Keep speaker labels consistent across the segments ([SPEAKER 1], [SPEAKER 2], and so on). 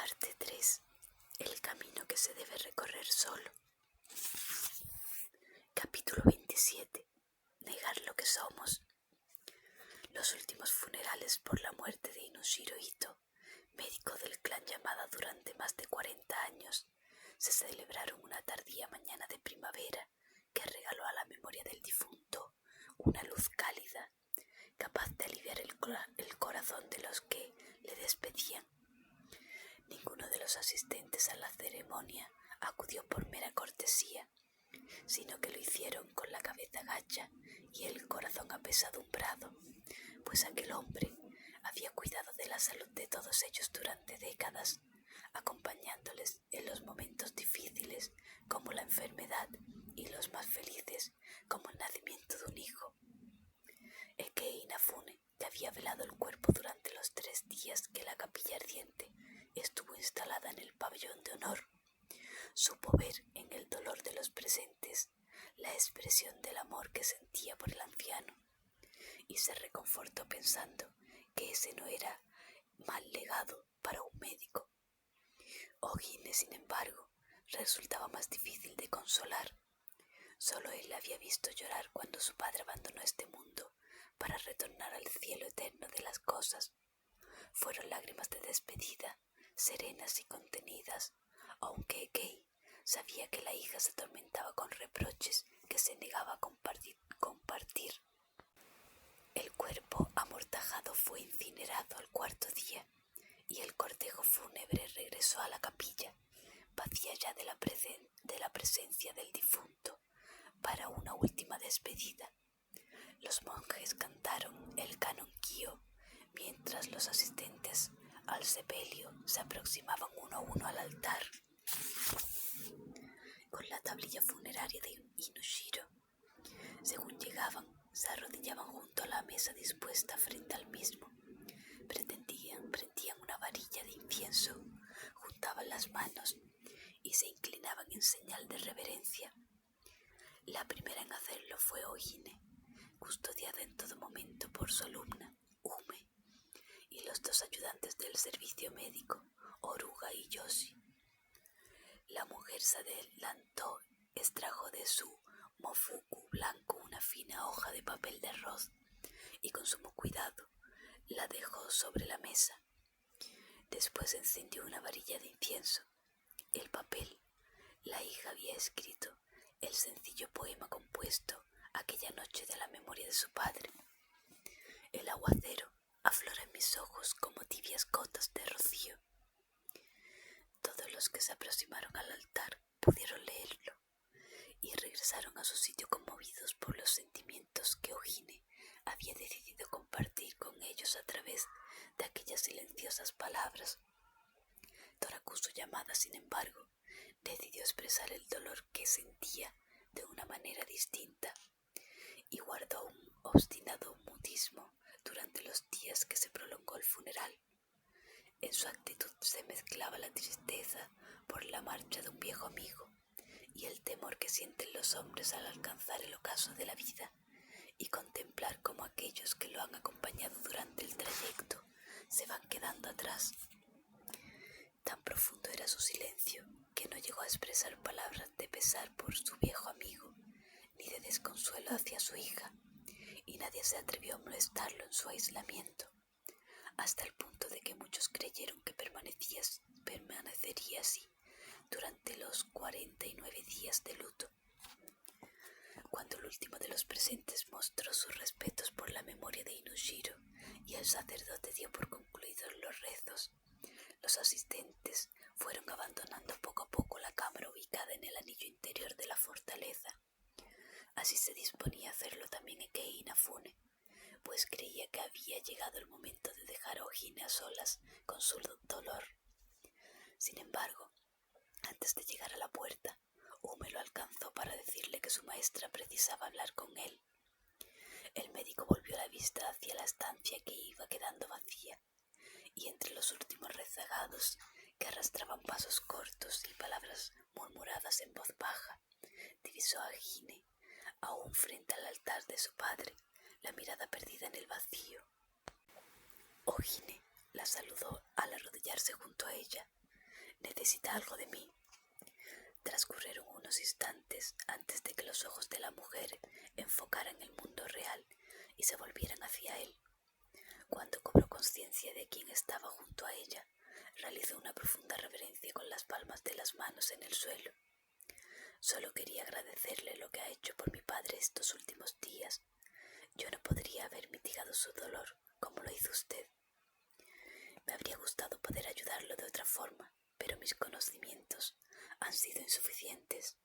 [SPEAKER 1] Parte 3. El camino que se debe recorrer solo. Capítulo 27. Negar lo que somos. Los últimos funerales por la muerte de Inushiro Ito, médico del clan Yamada durante más de 40 años, se celebraron una tardía mañana de primavera que regaló a la memoria del difunto una luz cálida, capaz de aliviar el corazón de los que le despedían. Ninguno de los asistentes a la ceremonia acudió por mera cortesía, sino que lo hicieron con la cabeza gacha y el corazón apesadumbrado, pues aquel hombre había cuidado de la salud de todos ellos durante décadas, acompañándoles en los momentos difíciles como la enfermedad y los más felices como el nacimiento de un hijo. Ekei Inafune, que había velado el cuerpo durante los 3 días que la capilla ardiente estuvo instalada en el pabellón de honor, supo ver en el dolor de los presentes la expresión del amor que sentía por el anciano, y se reconfortó pensando que ese no era mal legado para un médico. Ogine, sin embargo, resultaba más difícil de consolar. Solo él había visto llorar cuando su padre abandonó este mundo para retornar al cielo eterno de las cosas. Fueron lágrimas de despedida, serenas y contenidas, aunque Ekei sabía que la hija se atormentaba con reproches que se negaba a compartir. El cuerpo amortajado fue incinerado al 4.º día y el cortejo fúnebre regresó a la capilla, vacía ya de la presencia del difunto, para una última despedida. Los monjes cantaron el canon Kyo, mientras los asistentes al sepelio se aproximaban uno a uno al altar con la tablilla funeraria de Inushiro. Según llegaban, se arrodillaban junto a la mesa dispuesta frente al mismo. Prendían una varilla de incienso, juntaban las manos y se inclinaban en señal de reverencia. La primera en hacerlo fue Ogine, custodiada en todo momento por su alumna, Ume, y los 2 ayudantes del servicio médico, Oruga y Yoshi. La mujer se adelantó, extrajo de su mofuku blanco una fina hoja de papel de arroz y con sumo cuidado la dejó sobre la mesa. Después encendió una varilla de incienso. El papel, la hija había escrito el sencillo poema compuesto aquella noche de la memoria de su padre. El aguacero aflora en mis ojos como tibias gotas de rocío. Todos los que se aproximaron al altar pudieron leerlo y regresaron a su sitio conmovidos por los sentimientos que Ogine había decidido compartir con ellos a través de aquellas silenciosas palabras. Torakusu Yamada, sin embargo, decidió expresar el dolor que sentía de una manera distinta y guardó un obstinado mutismo durante los días que se prolongó el funeral. En su actitud se mezclaba la tristeza por la marcha de un viejo amigo y el temor que sienten los hombres al alcanzar el ocaso de la vida y contemplar cómo aquellos que lo han acompañado durante el trayecto se van quedando atrás. Tan profundo era su silencio que no llegó a expresar palabras de pesar por su viejo amigo, ni de desconsuelo hacia su hija, y nadie se atrevió a molestarlo en su aislamiento, hasta el punto de que muchos creyeron que permanecería así durante los 49 días de luto. Cuando el último de los presentes mostró sus respetos por la memoria de Inushiro y el sacerdote dio por concluidos los rezos, los asistentes fueron abandonando poco a poco la cámara ubicada en el anillo interior de la fortaleza. Así se disponía a hacerlo también Ekei Inafune, pues creía que había llegado el momento de dejar a Ogine a solas con su dolor. Sin embargo, antes de llegar a la puerta, Ume lo alcanzó para decirle que su maestra precisaba hablar con él. El médico volvió la vista hacia la estancia que iba quedando vacía, y entre los últimos rezagados, que arrastraban pasos cortos y palabras murmuradas en voz baja, divisó a Ogine, aún frente al altar de su padre, la mirada perdida en el vacío. Ogine la saludó al arrodillarse junto a ella, Necesita algo de mí. Transcurrieron unos instantes antes de que los ojos de la mujer enfocaran el mundo real y se volvieran hacia él. Cuando cobró conciencia de quién estaba junto a ella, realizó una profunda reverencia con las palmas de las manos en el suelo. Solo quería agradecerle lo que ha hecho por mi padre estos últimos días. Yo no podría haber mitigado su dolor como lo hizo usted. Me habría gustado poder ayudarlo de otra forma, pero mis conocimientos han sido insuficientes.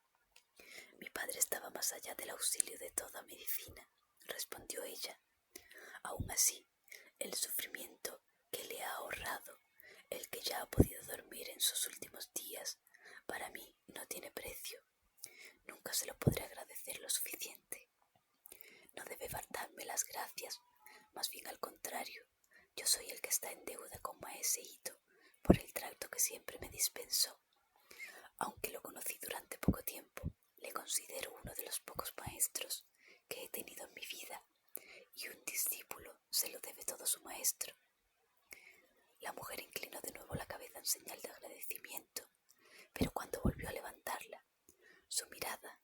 [SPEAKER 1] Mi padre estaba más allá del auxilio de toda medicina, respondió ella. Aún así, el sufrimiento que le ha ahorrado, el que ya ha podido dormir en sus últimos días, para mí no tiene precio. Nunca se lo podré agradecer lo suficiente. No debe darme las gracias, más bien al contrario. Yo soy el que está en deuda con Maese Ito por el trato que siempre me dispensó. Aunque lo conocí durante poco tiempo, le considero uno de los pocos maestros que he tenido en mi vida, y un discípulo se lo debe todo a su maestro. La mujer inclinó de nuevo la cabeza en señal de agradecimiento, pero cuando volvió a levantarla, su mirada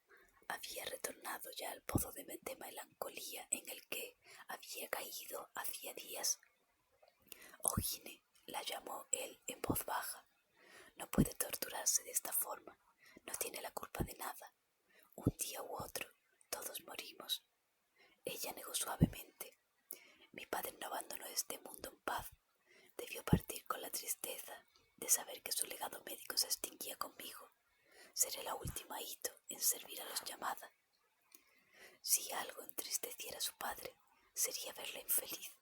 [SPEAKER 1] había retornado ya al pozo de melancolía en el que había caído hacía días. Ojine, la llamó él en voz baja. No puede torturarse de esta forma, no tiene la culpa de nada. Un día u otro, todos morimos. Ella negó suavemente. Mi padre no abandonó este mundo en paz. Debió partir con la tristeza de saber que su legado médico se extinguía conmigo. Seré la última Ito en servir a los Yamada. Si algo entristeciera a su padre, sería verla infeliz.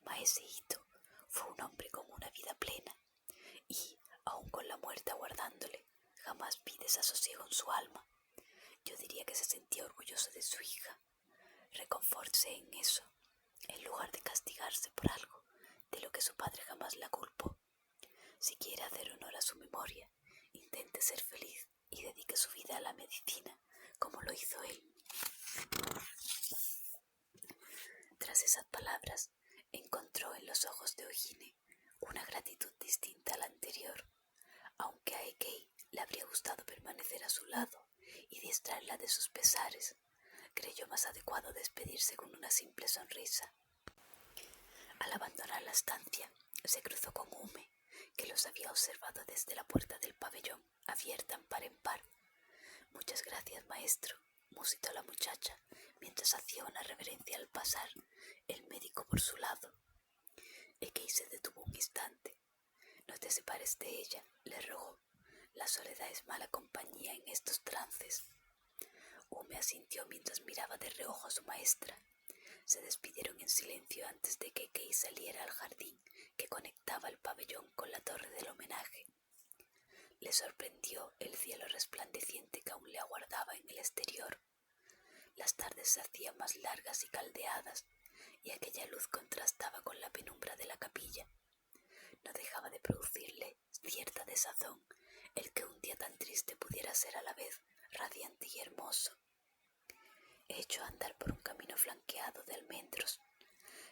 [SPEAKER 1] Maese Ito fue un hombre con una vida plena, y, aun con la muerte aguardándole, jamás vi desasosiego en su alma. Yo diría que se sentía orgulloso de su hija. Reconfórtese en eso, en lugar de castigarse por algo de lo que su padre jamás la culpó. Si quiere hacer honor a su memoria, intente ser feliz y dedique su vida a la medicina, como lo hizo él. Tras esas palabras, encontró en los ojos de Ojine una gratitud distinta a la anterior. Aunque a Ekei le habría gustado permanecer a su lado y distraerla de sus pesares, creyó más adecuado despedirse con una simple sonrisa. Al abandonar la estancia, se cruzó con Ume, que los había observado desde la puerta del pabellón, abierta en par en par. «Muchas gracias, maestro», musitó la muchacha, mientras hacía una reverencia al pasar el médico por su lado. Ekei se detuvo un instante. «No te separes de ella», le rogó. «La soledad es mala compañía en estos trances». Ume asintió mientras miraba de reojo a su maestra. Se despidieron en silencio antes de que Ekei saliera al jardín que conectaba el pabellón con la torre del homenaje. Le sorprendió el cielo resplandeciente que aún le aguardaba en el exterior. Las tardes se hacían más largas y caldeadas, y aquella luz contrastaba con la penumbra de la capilla. No dejaba de producirle cierta desazón el que un día tan triste pudiera ser a la vez radiante y hermoso. Echó a andar por un camino flanqueado de almendros.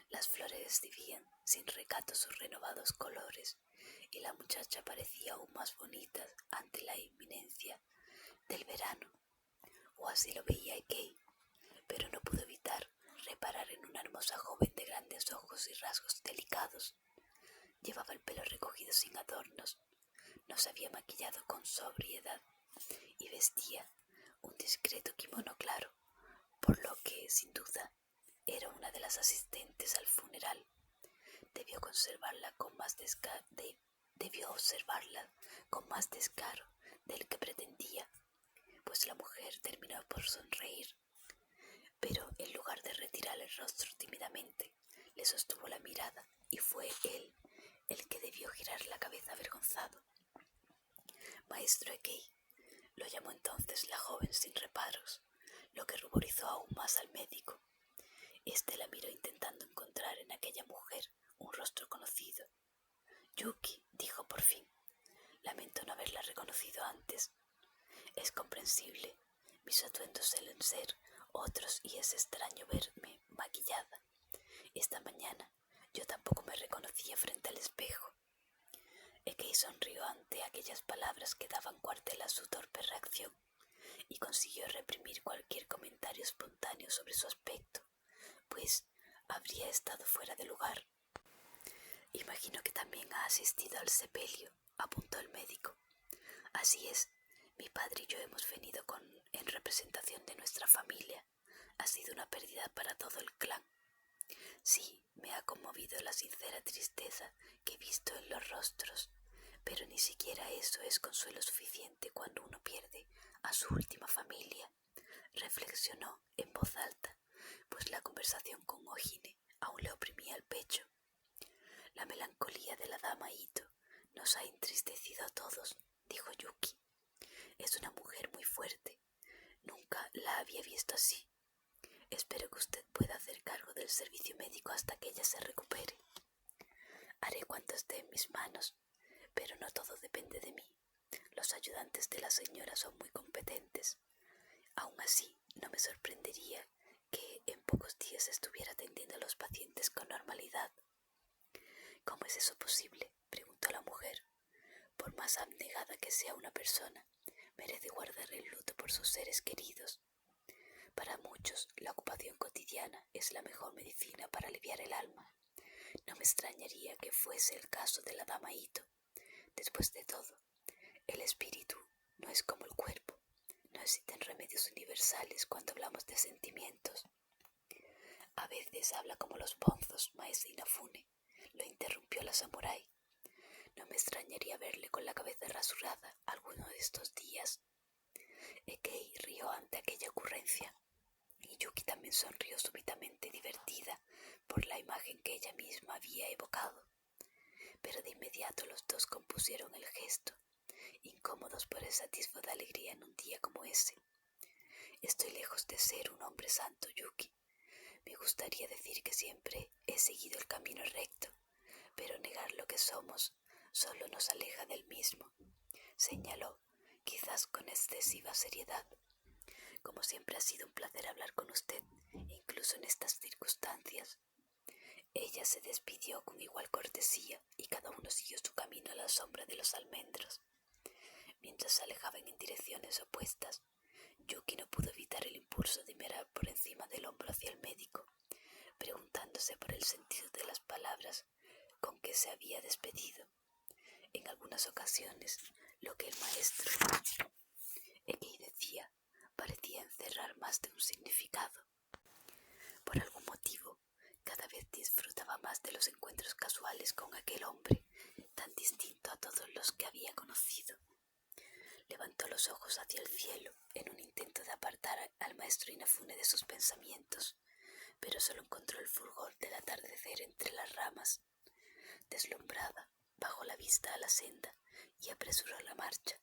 [SPEAKER 1] Las flores exhibían sin recato sus renovados colores, y la muchacha parecía aún más bonita ante la inminencia del verano. O así lo veía Ekei, pero no pudo evitar reparar en una hermosa joven de grandes ojos y rasgos delicados. Llevaba el pelo recogido sin adornos, no se había maquillado con sobriedad y vestía un discreto kimono claro, por lo que, sin duda, era una de las asistentes al funeral. Debió observarla con más descaro del que pretendía, pues la mujer terminó por sonreír. Pero en lugar de retirar el rostro tímidamente, le sostuvo la mirada y fue él el que debió girar la cabeza avergonzado. «Maestro Ekei», lo llamó entonces la joven sin reparos, lo que ruborizó aún más al médico. Este la miró intentando encontrar en aquella mujer un rostro conocido. «Yuki», dijo por fin. «Lamento no haberla reconocido antes. Es comprensible, mis atuendos suelen ser otros y es extraño verme maquillada. Esta mañana yo tampoco me reconocía frente al espejo». Ekei sonrió ante aquellas palabras que daban cuartel a su torpe reacción y consiguió reprimir cualquier comentario espontáneo sobre su aspecto, pues habría estado fuera de lugar. Imagino que también ha asistido al sepelio, apuntó el médico. Así es, mi padre y yo hemos venido en representación de nuestra familia. Ha sido una pérdida para todo el clan. Sí, me ha conmovido la sincera tristeza que he visto en los rostros, pero ni siquiera eso es consuelo suficiente cuando uno pierde a su última familia, reflexionó en voz alta, pues la conversación con Ojine aún le oprimía el pecho. La melancolía de la dama Ito nos ha entristecido a todos, dijo Yuki. Es una mujer muy fuerte. Nunca la había visto así. Espero que usted pueda hacer cargo del servicio médico hasta que ella se recupere. Haré cuanto esté en mis manos, pero no todo depende de mí. Los ayudantes de la señora son muy competentes. Aún así, no me sorprendería que en pocos días estuviera atendiendo a los pacientes con normalidad. ¿Cómo es eso posible?, preguntó la mujer. Por más abnegada que sea una persona, merece guardar el luto por sus seres queridos. Para muchos, la ocupación cotidiana es la mejor medicina para aliviar el alma. No me extrañaría que fuese el caso de la dama Ito. Después de todo, el espíritu no es como el cuerpo. No existen remedios universales cuando hablamos de sentimientos. A veces habla como los bonzos, maese Inafune, lo interrumpió la samurái. No me extrañaría verle con la cabeza rasurada alguno de estos días. Ekei rió ante aquella ocurrencia, y Yuki también sonrió súbitamente divertida por la imagen que ella misma había evocado. Pero de inmediato los dos compusieron el gesto, incómodos por el atisbo de alegría en un día como ese. Estoy lejos de ser un hombre santo, Yuki. Me gustaría decir que siempre he seguido el camino recto, pero negar lo que somos solo nos aleja del mismo, señaló, quizás con excesiva seriedad. Como siempre ha sido un placer hablar con usted, incluso en estas circunstancias. Ella se despidió con igual cortesía y cada uno siguió su camino a la sombra de los almendros. Mientras se alejaban en direcciones opuestas, Yuki no pudo evitar el impulso de mirar por encima del hombro hacia el médico, preguntándose por el sentido de las palabras con que se había despedido. En algunas ocasiones, lo que el maestro Ekei decía parecía encerrar más de un significado. Por algún motivo, cada vez disfrutaba más de los encuentros casuales con aquel hombre, tan distinto a todos los que había conocido. Levantó los ojos hacia el cielo en un intento de apartar al maestro Inafune de sus pensamientos, pero solo encontró el fulgor del atardecer entre las ramas. Deslumbrada, bajó la vista a la senda y apresuró la marcha.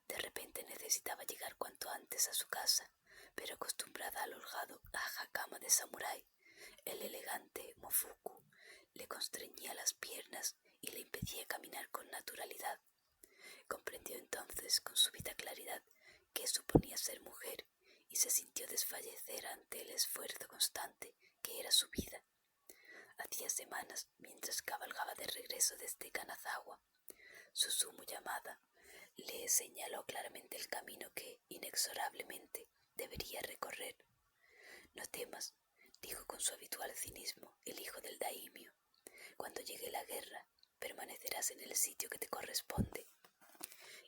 [SPEAKER 1] De repente necesitaba llegar cuanto antes a su casa, pero acostumbrada al holgado hakama de samurái, el elegante mofuku le constreñía las piernas y le impedía caminar con naturalidad. Comprendió entonces con súbita claridad qué suponía ser mujer y se sintió desfallecer ante el esfuerzo constante que era su vida. Hacía semanas, mientras cabalgaba de regreso desde Kanazawa, Susumu Yamada le señaló claramente el camino que, inexorablemente, debería recorrer. No temas, dijo con su habitual cinismo el hijo del daimio. Cuando llegue la guerra, permanecerás en el sitio que te corresponde.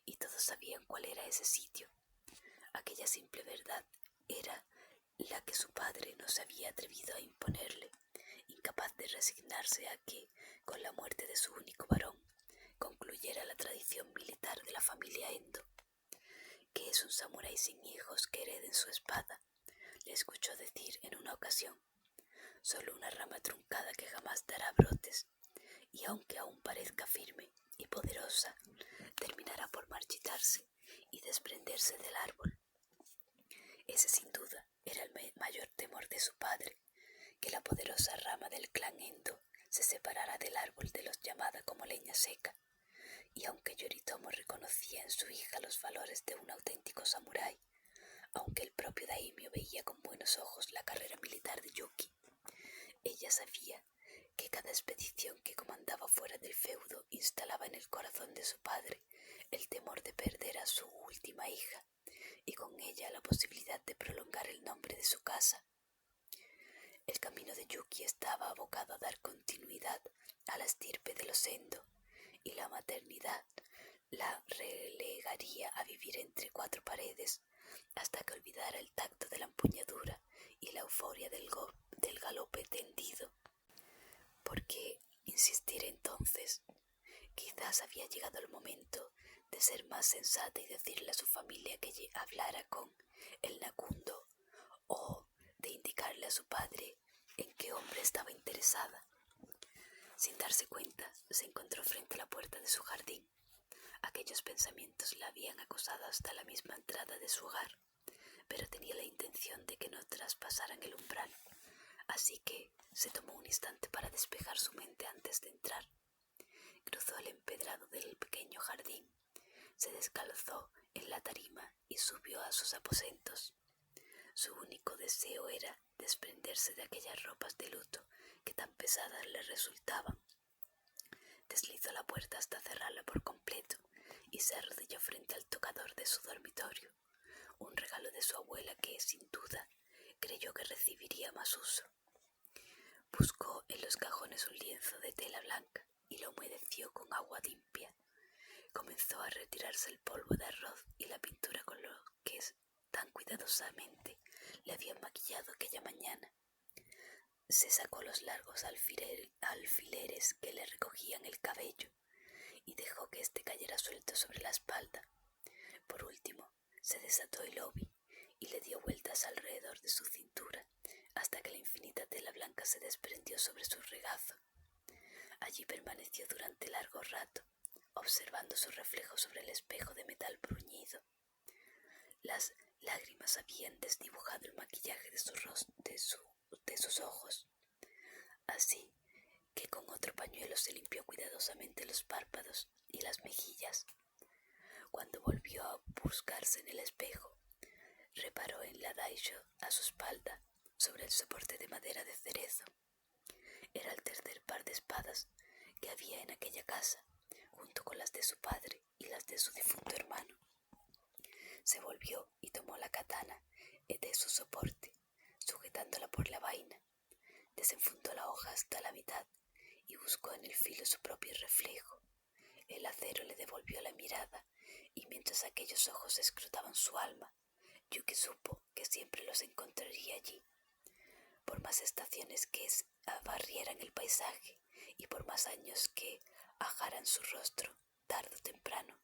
[SPEAKER 1] Y todos sabían cuál era ese sitio. Aquella simple verdad era la que su padre no se había atrevido a imponerle, incapaz de resignarse a que, con la muerte de su único varón, concluyera la tradición militar de la familia Endo. ¿Qué es un samurái sin hijos que hereden su espada?, le escuchó decir en una ocasión. Solo una rama truncada que jamás dará brotes, y aunque aún parezca firme y poderosa, terminará por marchitarse y desprenderse del árbol. Ese sin duda era el mayor temor de su padre, que la poderosa rama del clan Endo se separara del árbol de los Yamada como leña seca. Y aunque Yoritomo reconocía en su hija los valores de un auténtico samurái, aunque el propio daimio veía con buenos ojos la carrera militar de Yuki, ella sabía que cada expedición que comandaba fuera del feudo instalaba en el corazón de su padre el temor de perder a su última hija y con ella la posibilidad de prolongar el nombre de su casa. El camino de Yuki estaba abocado a dar continuidad a la estirpe de los Endo, y la maternidad la relegaría a vivir entre cuatro paredes hasta que olvidara el tacto de la empuñadura y la euforia del galope tendido. ¿Por qué insistir entonces? Quizás había llegado el momento de ser más sensata y decirle a su familia que hablara con el Nakundo, o de indicarle a su padre en qué hombre estaba interesada. Sin darse cuenta, se encontró frente a la puerta de su jardín. Aquellos pensamientos la habían acosado hasta la misma entrada de su hogar, pero tenía la intención de que no traspasaran el umbral, así que se tomó un instante para despejar su mente antes de entrar. Cruzó el empedrado del pequeño jardín, se descalzó en la tarima y subió a sus aposentos. Su único deseo era desprenderse de aquellas ropas de luto que tan pesadas le resultaban. Deslizó la puerta hasta cerrarla por completo y se arrodilló frente al tocador de su dormitorio, un regalo de su abuela que, sin duda, creyó que recibiría más uso. Buscó en los cajones un lienzo de tela blanca y lo humedeció con agua limpia. Comenzó a retirarse el polvo de arroz y la pintura con lo que tan cuidadosamente le habían maquillado aquella mañana. Se sacó los largos alfileres que le recogían el cabello y dejó que éste cayera suelto sobre la espalda. Por último, se desató el obi y le dio vueltas alrededor de su cintura hasta que la infinita tela blanca se desprendió sobre su regazo. Allí permaneció durante largo rato, observando su reflejo sobre el espejo de metal bruñido. Las lágrimas habían desdibujado el maquillaje de sus ojos, así que con otro pañuelo se limpió cuidadosamente los párpados y las mejillas. Cuando volvió a buscarse en el espejo, reparó en la daisho a su espalda, sobre el soporte de madera de cerezo. Era el tercer par de espadas que había en aquella casa, junto con las de su padre y las de su difunto hermano. Se volvió y tomó la katana de su soporte, sujetándola por la vaina. Desenfundó la hoja hasta la mitad y buscó en el filo su propio reflejo. El acero le devolvió la mirada, y mientras aquellos ojos escrutaban su alma, Yuki supo que siempre los encontraría allí. Por más estaciones que barrieran el paisaje y por más años que ajaran su rostro, tarde o temprano,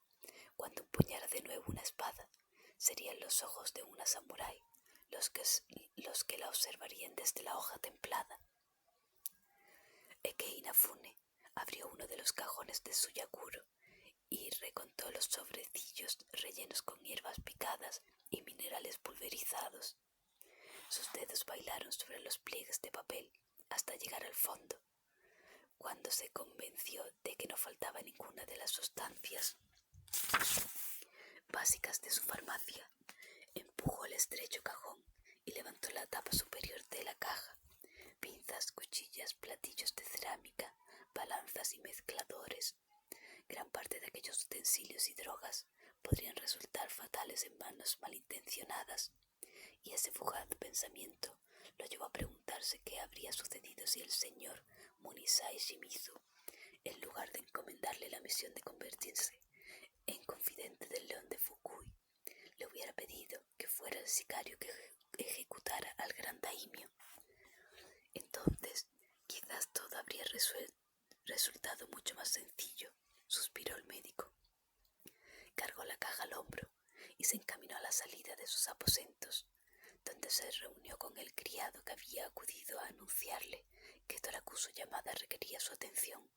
[SPEAKER 1] cuando empuñara de nuevo una espada, serían los ojos de una samurái los que la observarían desde la hoja templada. Eke Inafune abrió uno de los cajones de su yakuro y recontó los sobrecillos rellenos con hierbas picadas y minerales pulverizados. Sus dedos bailaron sobre los pliegues de papel hasta llegar al fondo. Cuando se convenció de que no faltaba ninguna de las sustancias básicas de su farmacia, empujó el estrecho cajón y levantó la tapa superior de la caja. Pinzas, cuchillas, platillos de cerámica, balanzas y mezcladores. Gran parte de aquellos utensilios y drogas podrían resultar fatales en manos malintencionadas, y ese fugaz pensamiento lo llevó a preguntarse qué habría sucedido si el señor Munisai Shimizu, en lugar de encomendarle la misión de convertirse en confidente del león de Fukui, le hubiera pedido que fuera el sicario que ejecutara al gran daimio. Entonces, quizás todo habría resultado mucho más sencillo, suspiró el médico. Cargó la caja al hombro y se encaminó a la salida de sus aposentos, donde se reunió con el criado que había acudido a anunciarle que Toraku su llamada requería su atención.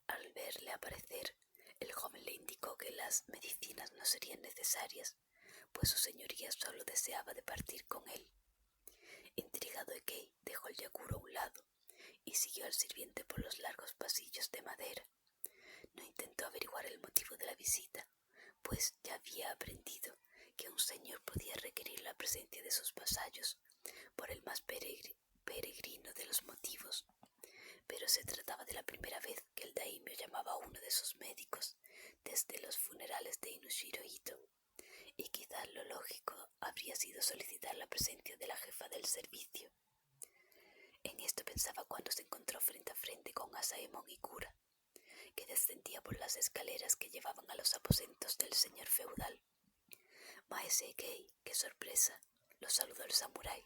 [SPEAKER 1] Al verle aparecer, el joven le indicó que las medicinas no serían necesarias, pues su señoría solo deseaba de partir con él. Intrigado, Ekei dejó el yakuro a un lado y siguió al sirviente por los largos pasillos de madera. No intentó averiguar el motivo de la visita, pues ya había aprendido que un señor podía requerir la presencia de sus vasallos por el más peregrino de los motivos. pero se trataba de la primera vez que el daimyo llamaba a uno de sus médicos desde los funerales de Inushiro Ito, y quizás lo lógico habría sido solicitar la presencia de la jefa del servicio. En esto pensaba cuando se encontró frente a frente con Asaemon Ikura, que descendía por las escaleras que llevaban a los aposentos del señor feudal. Maese Kei, qué sorpresa, lo saludó el samurái.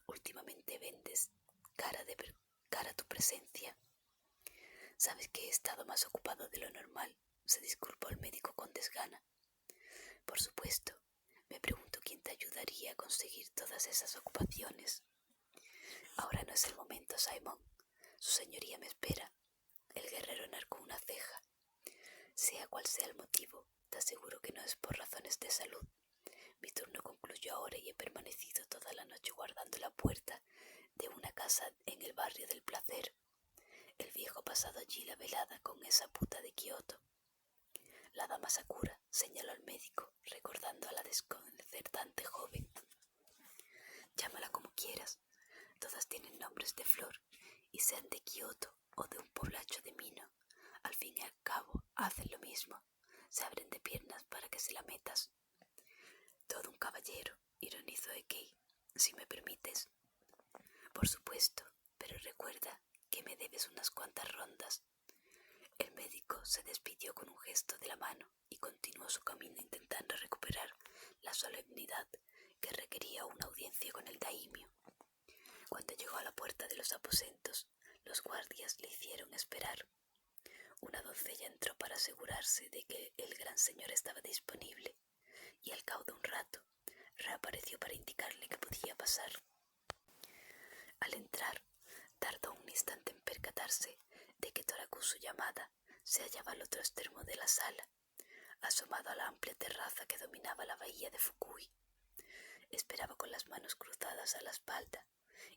[SPEAKER 1] Últimamente vendes cara tu presencia. Sabes que he estado más ocupado de lo normal, se disculpó el médico con desgana. Por supuesto, me pregunto quién te ayudaría a conseguir todas esas ocupaciones. Ahora no es el momento, Simon. Su señoría me espera. El guerrero enarcó una ceja. Sea cual sea el motivo, te aseguro que no es por razones de salud. Mi turno concluyó ahora y he permanecido toda la noche guardando la puerta de una casa en el barrio del Placer. El viejo ha pasado allí la velada con esa puta de Kioto. La dama Sakura, señaló el médico, recordando a la desconcertante joven. Llámala como quieras, todas tienen nombres de flor, y sean de Kioto o de un poblacho de Mino. Al fin y al cabo, hacen lo mismo, se abren de piernas para que se la metas. Todo un caballero, ironizó Ekei, si me permites. Por supuesto, pero recuerda que me debes unas cuantas rondas. El médico se despidió con un gesto de la mano y continuó su camino intentando recuperar la solemnidad que requería una audiencia con el daimyo. Cuando llegó a la puerta de los aposentos, los guardias le hicieron esperar. Una doncella entró para asegurarse de que el gran señor estaba disponible y al cabo de un rato reapareció para indicarle que podía pasar. Al entrar, tardó un instante en percatarse de que Torakusu Yamada se hallaba al otro extremo de la sala, asomado a la amplia terraza que dominaba la bahía de Fukui. Esperaba con las manos cruzadas a la espalda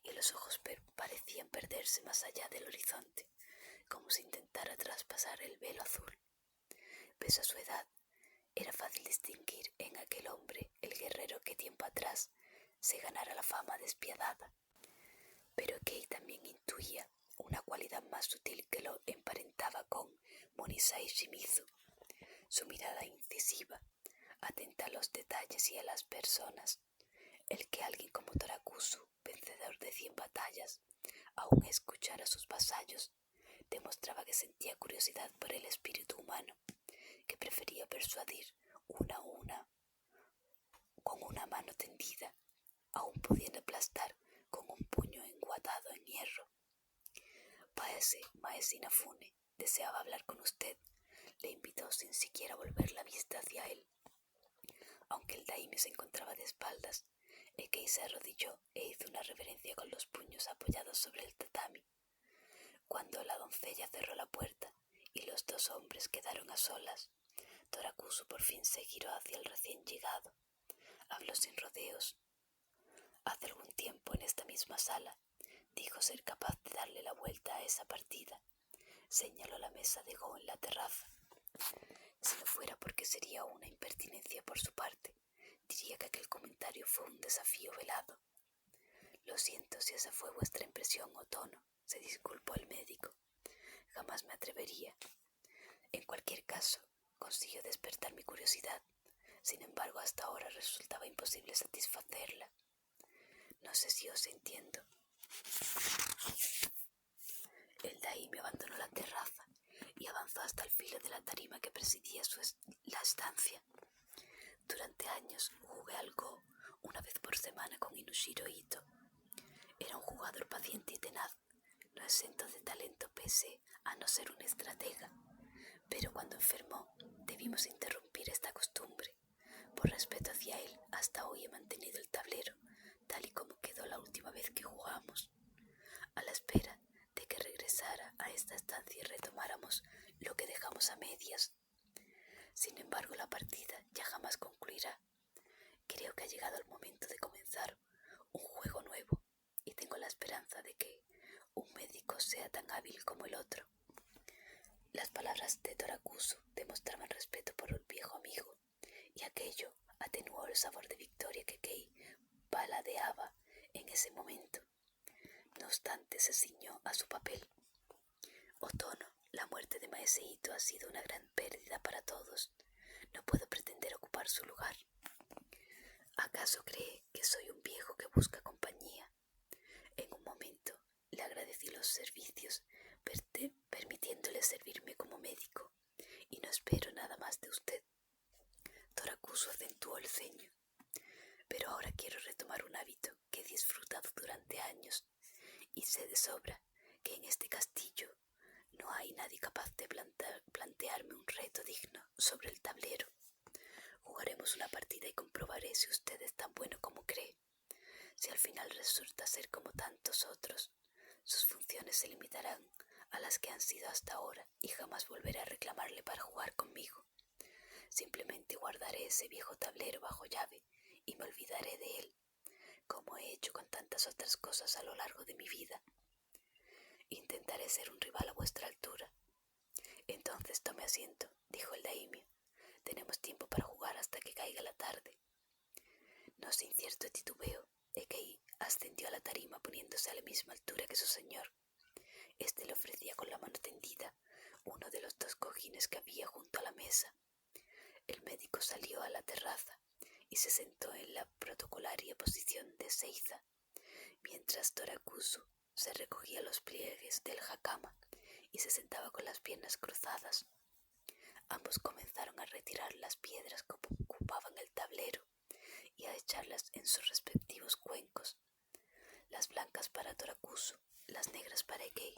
[SPEAKER 1] y los ojos parecían perderse más allá del horizonte, como si intentara traspasar el velo azul. Pese a su edad, era fácil distinguir en aquel hombre el guerrero que tiempo atrás se ganara la fama despiadada. Pero Kei también intuía una cualidad más sutil que lo emparentaba con Monisai Shimizu. Su mirada incisiva, atenta a los detalles y a las personas. El que alguien como Torakusu, vencedor de 100 batallas, aún escuchara a sus vasallos, demostraba que sentía curiosidad por el espíritu humano, que prefería persuadir una a una con una mano tendida, aún pudiendo aplastar con un puño enguatado en hierro. Maese Inafune, deseaba hablar con usted, le invitó sin siquiera volver la vista hacia él. Aunque el daimyo se encontraba de espaldas, Ekei se arrodilló e hizo una reverencia con los puños apoyados sobre el tatami. Cuando la doncella cerró la puerta y los dos hombres quedaron a solas, Torakusu por fin se giró hacia el recién llegado. Habló sin rodeos. Hace algún tiempo en esta misma sala dijo ser capaz de darle la vuelta a esa partida. Señaló la mesa de go en la terraza. Si no fuera porque sería una impertinencia por su parte, diría que aquel comentario fue un desafío velado. Lo siento si esa fue vuestra impresión o tono, se disculpó el médico. Jamás me atrevería. En cualquier caso, consiguió despertar mi curiosidad. Sin embargo, hasta ahora resultaba imposible satisfacerla. No sé si os entiendo. El daimyo abandonó la terraza y avanzó hasta el filo de la tarima que presidía la estancia. Durante años jugué al Go una vez por semana con Inushiro Ito. Era un jugador paciente y tenaz, no exento de talento pese a no ser un estratega. Pero cuando enfermó, debimos interrumpir esta costumbre. Por respeto hacia él, hasta hoy he mantenido el tablero, tal y como quedó la última vez que jugamos, a la espera de que regresara a esta estancia y retomáramos lo que dejamos a medias. Sin embargo, la partida ya jamás concluirá. Creo que ha llegado el momento de comenzar un juego nuevo y tengo la esperanza de que un médico sea tan hábil como el otro. Las palabras de Torakusu demostraban respeto por el viejo amigo, y aquello atenuó el sabor de victoria que Kei paladeaba en ese momento. No obstante, se ciñó a su papel. Otono, la muerte de Maese Ito ha sido una gran pérdida para todos. No puedo pretender ocupar su lugar. ¿Acaso cree que soy un viejo que busca compañía? En un momento le agradecí los servicios, permitiéndole servirme como médico, y no espero nada más de usted. Torakusu acentuó el ceño. Pero ahora quiero retomar un hábito que he disfrutado durante años, y sé de sobra que en este castillo no hay nadie capaz de plantearme un reto digno sobre el tablero. Jugaremos una partida y comprobaré si usted es tan bueno como cree. Si al final resulta ser como tantos otros, sus funciones se limitarán a las que han sido hasta ahora y jamás volveré a reclamarle para jugar conmigo. Simplemente guardaré ese viejo tablero bajo llave y me olvidaré de él, como he hecho con tantas otras cosas a lo largo de mi vida. Intentaré ser un rival a vuestra altura. Entonces tome asiento, dijo el daimio. Tenemos tiempo para jugar hasta que caiga la tarde. No sin cierto titubeo, Ekei ascendió a la tarima poniéndose a la misma altura que su señor. Este le ofrecía con la mano tendida uno de los 2 cojines que había junto a la mesa. El médico salió a la terraza y se sentó en la protocolaria posición de Seiza, mientras Torakusu se recogía los pliegues del hakama y se sentaba con las piernas cruzadas. Ambos comenzaron a retirar las piedras que ocupaban el tablero y a echarlas en sus respectivos cuencos, las blancas para Torakusu, las negras para Ekei.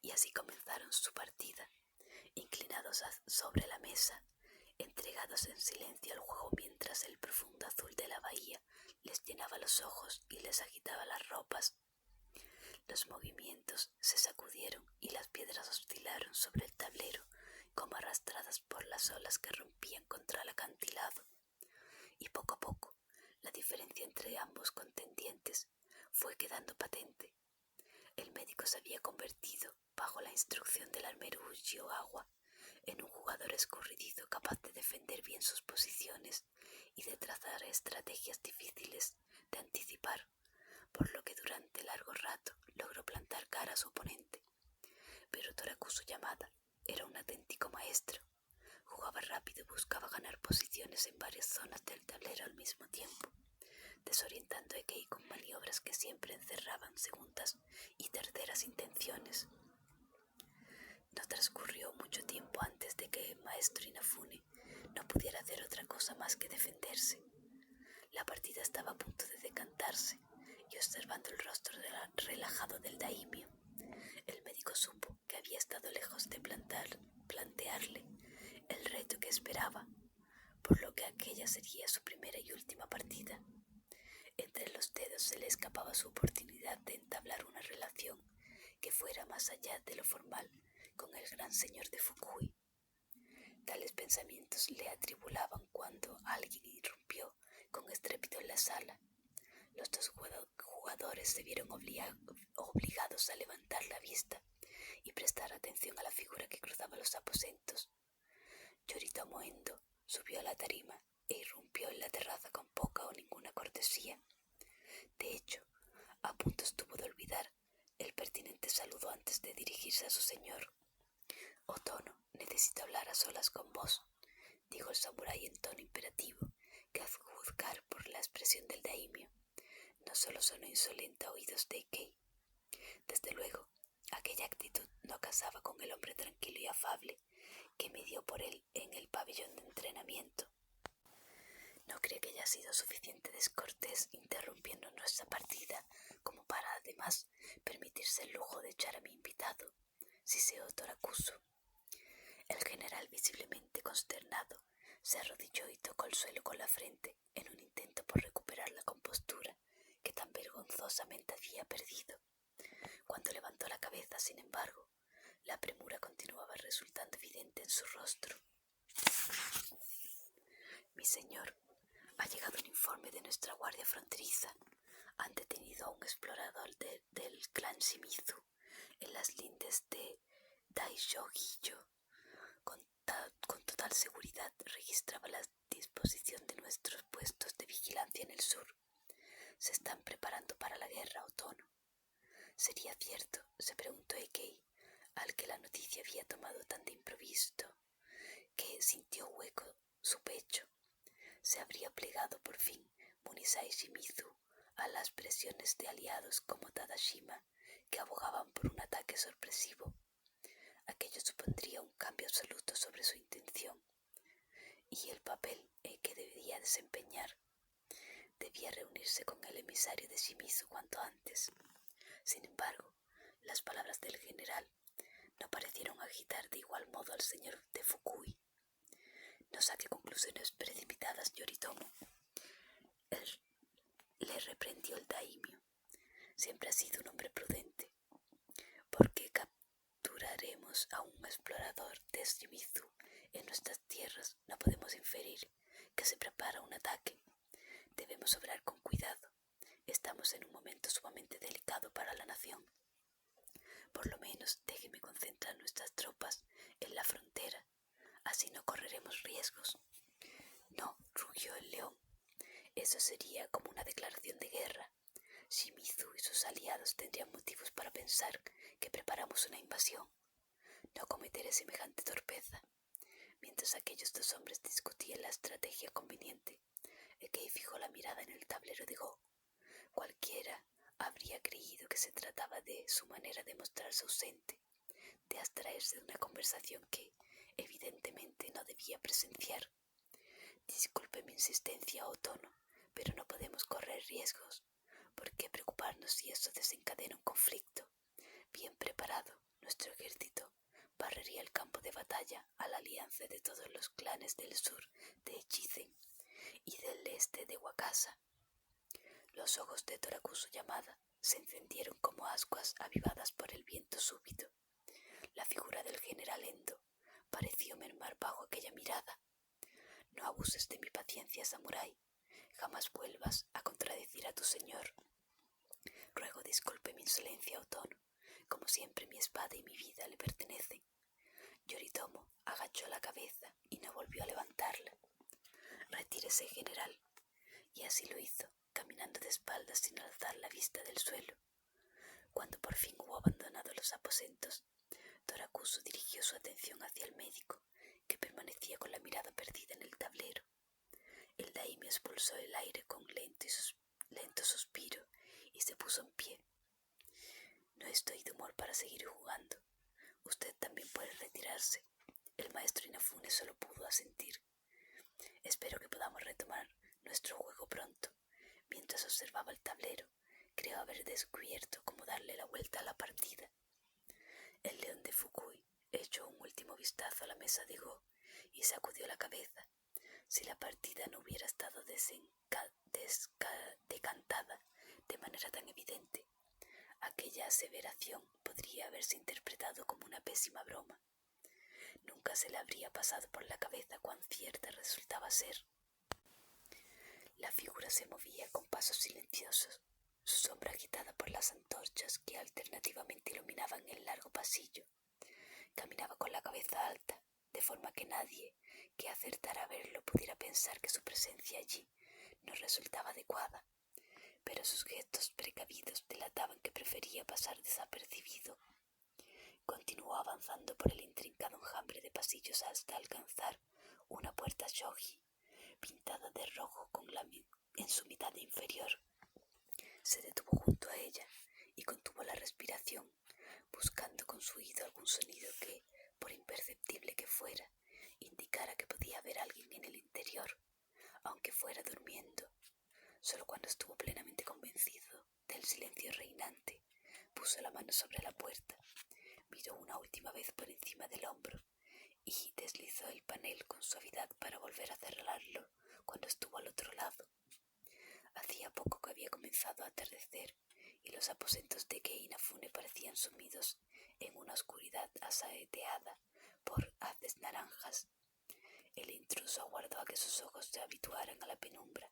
[SPEAKER 1] Y así comenzaron su partida, inclinados sobre la mesa, entregados en silencio al juego mientras el profundo azul de la bahía les llenaba los ojos y les agitaba las ropas. Los movimientos se sacudieron y las piedras oscilaron sobre el tablero como arrastradas por las olas que rompían contra el acantilado. Y poco a poco la diferencia entre ambos contendientes fue quedando patente. El médico se había convertido, bajo la instrucción del armero Uchiyo-Awa, en un jugador escurridizo capaz de defender bien sus posiciones y de trazar estrategias difíciles de anticipar, por lo que durante largo rato logró plantar cara a su oponente. Pero Torakusu Yamada era un auténtico maestro. Jugaba rápido y buscaba ganar posiciones en varias zonas del tablero al mismo tiempo, desorientando a Ekei con maniobras que siempre encerraban segundas y terceras intenciones. No transcurrió mucho tiempo antes de que el maestro Inafune no pudiera hacer otra cosa más que defenderse. La partida estaba a punto de decantarse, y observando el rostro relajado del daimio, el médico supo que había estado lejos de plantearle el reto que esperaba, por lo que aquella sería su primera y última partida. Entre los dedos se le escapaba su oportunidad de entablar una relación que fuera más allá de lo formal con el gran señor de Fukui. Tales pensamientos le atribulaban cuando alguien irrumpió con estrépito en la sala. Los 2 jugadores se vieron obligados a levantar la vista y prestar atención a la figura que cruzaba los aposentos. Yoritomo Endo subió a la tarima e irrumpió en la terraza con poca o ninguna cortesía. De hecho, a punto estuvo de olvidar el pertinente saludo antes de dirigirse a su señor. Otono, necesito hablar a solas con vos, dijo el samurái en tono imperativo, que a juzgar por la expresión del daimio, no solo sonó insolente a oídos de Ekei. Desde luego, aquella actitud no casaba con el hombre tranquilo y afable que me dio por él en el pabellón de entrenamiento. ¿No cree que haya sido suficiente descortés interrumpiendo nuestra partida como para, además, permitirse el lujo de echar a mi invitado, siseó Torakusu? El general, visiblemente consternado, se arrodilló y tocó el suelo con la frente en un intento por recuperar la compostura que tan vergonzosamente había perdido. Cuando levantó la cabeza, sin embargo, la premura continuaba resultando evidente en su rostro. Mi señor, ha llegado un informe de nuestra guardia fronteriza. Han detenido a un explorador del clan Shimizu en las lindes de Daishogiyo. Con total seguridad registraba la disposición de nuestros puestos de vigilancia en el sur. Se están preparando para la guerra, Otono. ¿Sería cierto?, se preguntó Ekei, al que la noticia había tomado tan de improviso que sintió hueco su pecho. Se habría plegado por fin Munisai Shimizu a las presiones de aliados como Tadashima, que abogaban por un ataque sorpresivo. Aquello supondría un cambio absoluto sobre su intención y el papel que debía desempeñar. Debía reunirse con el emisario de Shimizu cuanto antes. Sin embargo, las palabras del general no parecieron agitar de igual modo al señor de Fukui. No saque conclusiones precipitadas, Yoritomo. Le reprendió el daimio. Siempre ha sido un hombre prudente. ¿Por qué capturaremos a un explorador de Shimizu en nuestras tierras? No podemos inferir que se prepara un ataque. Debemos obrar con cuidado. Estamos en un momento sumamente delicado para la nación. Por lo menos déjeme concentrar nuestras tropas en la frontera. Así no correremos riesgos. No, rugió el león. Eso sería como una declaración de guerra. Shimizu y sus aliados tendrían motivos para pensar que preparamos una invasión. No cometeré semejante torpeza. Mientras aquellos dos hombres discutían la estrategia conveniente, Ekei fijó la mirada en el tablero de Go. Cualquiera habría creído que se trataba de su manera de mostrarse ausente, de abstraerse de una conversación que, evidentemente, no debía presenciar. Disculpe mi insistencia, Otono, pero no podemos correr riesgos. ¿Por qué preocuparnos si esto desencadena un conflicto? Bien preparado, nuestro ejército barrería el campo de batalla a la alianza de todos los clanes del sur de Echizen y del este de Wakasa. Los ojos de Torakusu Yamada se encendieron como ascuas avivadas por el viento súbito. La figura del general Endo pareció mermar bajo aquella mirada. No abuses de mi paciencia, samurái. Jamás vuelvas a contradecir a tu señor. Ruego disculpe mi insolencia, Otono. Como siempre, mi espada y mi vida le pertenecen. Yoritomo agachó la cabeza y no volvió a levantarla. Retírese, general. Y así lo hizo, caminando de espaldas sin alzar la vista del suelo. Cuando por fin hubo abandonado los aposentos, Torakusu dirigió su atención hacia el médico, que permanecía con la mirada perdida en el tablero. El daimio expulsó el aire con lento suspiro y se puso en pie. No estoy de humor para seguir jugando. Usted también puede retirarse. El maestro Inafune solo pudo asentir. Espero que podamos retomar nuestro juego pronto. Mientras observaba el tablero, creo haber descubierto cómo darle la vuelta a la partida. El león de Fukui echó un último vistazo a la mesa de Go y sacudió la cabeza. Si la partida no hubiera estado decantada de manera tan evidente, aquella aseveración podría haberse interpretado como una pésima broma. Nunca se le habría pasado por la cabeza cuán cierta resultaba ser. La figura se movía con pasos silenciosos, su sombra agitada por las antorchas que alternativamente iluminaban el largo pasillo. Caminaba con la cabeza alta, de forma que nadie que acertara a verlo pudiera pensar que su presencia allí no resultaba adecuada, pero sus gestos precavidos delataban que prefería pasar desapercibido. Continuó avanzando por el intrincado enjambre de pasillos hasta alcanzar una puerta shoji, pintada de rojo en su mitad inferior. Se detuvo junto a ella y contuvo la respiración, buscando con su oído algún sonido que, por imperceptible que fuera, indicara que podía haber alguien en el interior, aunque fuera durmiendo. Solo cuando estuvo plenamente convencido del silencio reinante, puso la mano sobre la puerta, miró una última vez por encima del hombro y deslizó el panel con suavidad para volver a cerrarlo cuando estuvo al otro lado. Hacía poco que había comenzado a atardecer y los aposentos de Kei Inafune parecían sumidos en una oscuridad asaeteada por haces naranjas. El intruso aguardó a que sus ojos se habituaran a la penumbra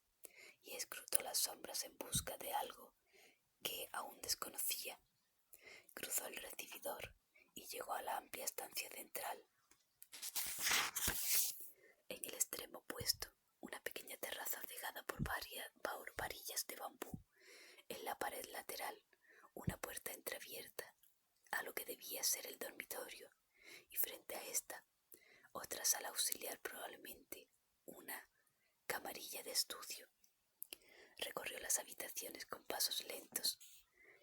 [SPEAKER 1] y escrutó las sombras en busca de algo que aún desconocía. Cruzó el recibidor y llegó a la amplia estancia central. En el extremo opuesto, una pequeña terraza cegada por varillas de bambú. En la pared lateral, una puerta entreabierta a lo que debía ser el dormitorio. sala auxiliar, probablemente una camarilla de estudio. Recorrió las habitaciones con pasos lentos,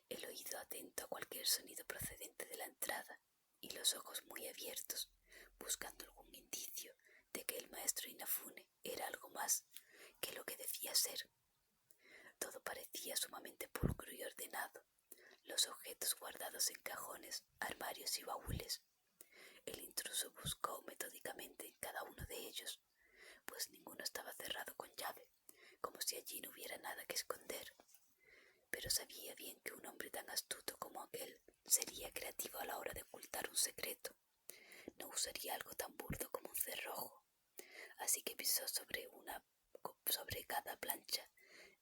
[SPEAKER 1] el oído atento a cualquier sonido procedente de la entrada y los ojos muy abiertos, buscando algún indicio de que el maestro Inafune era algo más que lo que decía ser. Todo parecía sumamente pulcro y ordenado, los objetos guardados en cajones, armarios y baúles. El intruso buscó metódicamente en cada uno de ellos, pues ninguno estaba cerrado con llave, como si allí no hubiera nada que esconder. Pero sabía bien que un hombre tan astuto como aquel sería creativo a la hora de ocultar un secreto. No usaría algo tan burdo como un cerrojo. Así que pisó sobre cada plancha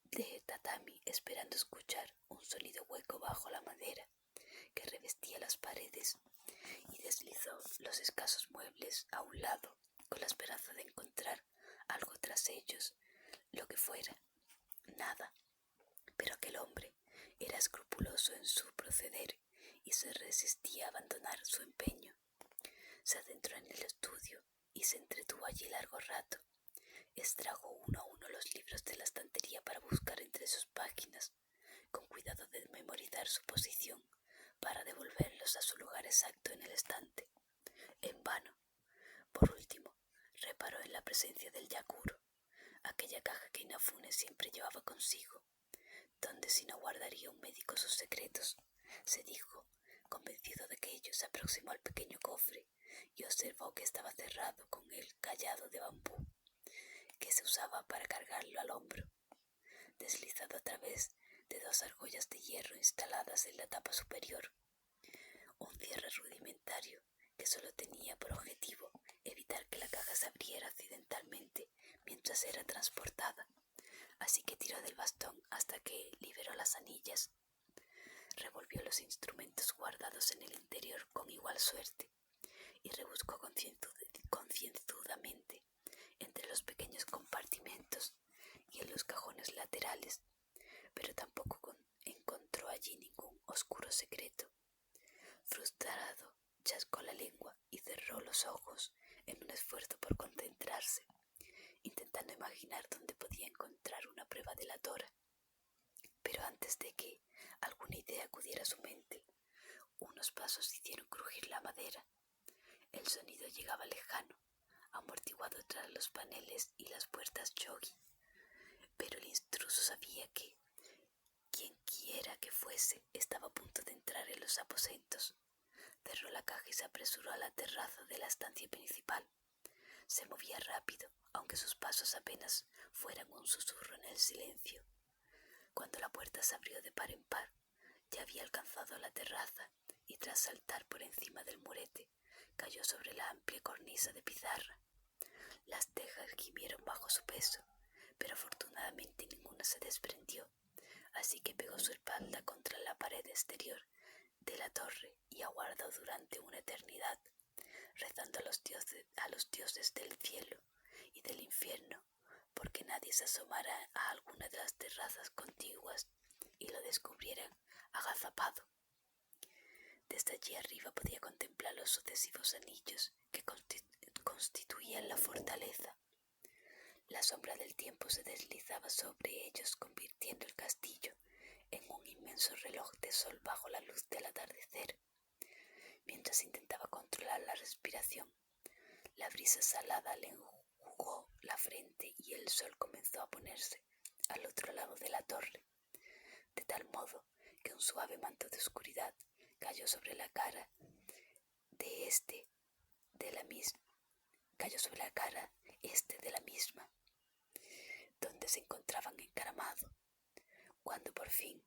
[SPEAKER 1] de tatami, esperando escuchar un sonido hueco bajo la madera que revestía las paredes, y deslizó los escasos muebles a un lado con la esperanza de encontrar algo tras ellos, lo que fuera. Nada. Pero aquel hombre era escrupuloso en su proceder y se resistía a abandonar su empeño. Se adentró en el estudio y se entretuvo allí largo rato. Extrajo uno a uno los libros de la estantería para buscar entre sus páginas, con cuidado de memorizar su posición para devolverlos a su lugar exacto en el estante. En vano. Por último, reparó en la presencia del yakuro, aquella caja que Inafune siempre llevaba consigo, donde si no guardaría un médico sus secretos, se dijo, convencido de que ello. Se aproximó al pequeño cofre y observó que estaba cerrado con el cayado de bambú que se usaba para cargarlo al hombro, deslizado a través de dos argollas de hierro instaladas en la tapa superior. Un cierre rudimentario que solo tenía por objetivo evitar que la caja se abriera accidentalmente mientras era transportada. Así que tiró del bastón hasta que liberó las anillas. Revolvió los instrumentos guardados en el interior con igual suerte y rebuscó concienzudamente entre los pequeños compartimentos y en los cajones laterales, pero tampoco encontró allí ningún oscuro secreto. Frustrado, chascó la lengua y cerró los ojos en un esfuerzo por concentrarse, intentando imaginar dónde podía encontrar una prueba delatora. Pero antes de que alguna idea acudiera a su mente, unos pasos hicieron crujir la madera. El sonido llegaba lejano, amortiguado tras los paneles y las puertas shogi. Pero el intruso sabía que, quien quiera que fuese, estaba a punto de entrar en los aposentos. Cerró la caja y se apresuró a la terraza de la estancia principal. Se movía rápido, aunque sus pasos apenas fueran un susurro en el silencio. Cuando la puerta se abrió de par en par, ya había alcanzado la terraza y tras saltar por encima del murete, cayó sobre la amplia cornisa de pizarra. Las tejas gimieron bajo su peso, pero afortunadamente ninguna se desprendió, así que pegó su espalda contra la pared exterior de la torre y aguardó durante una eternidad, rezando a los dioses del cielo y del infierno, porque nadie se asomara a alguna de las terrazas contiguas y lo descubrieran agazapado. Desde allí arriba podía contemplar los sucesivos anillos que constituían la fortaleza. La sombra del tiempo se deslizaba sobre ellos, convirtiendo el castillo en un inmenso reloj de sol bajo la luz del atardecer. Mientras intentaba controlar la respiración, la brisa salada le enjugó la frente y el sol comenzó a ponerse al otro lado de la torre, de tal modo que un suave manto de oscuridad cayó sobre la cara de la misma, donde se encontraban encaramados, cuando por fin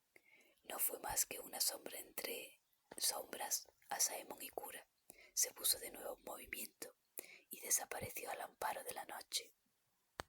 [SPEAKER 1] no fue más que una sombra entre sombras. Asaemon Ikura se puso de nuevo en movimiento y desapareció al amparo de la noche.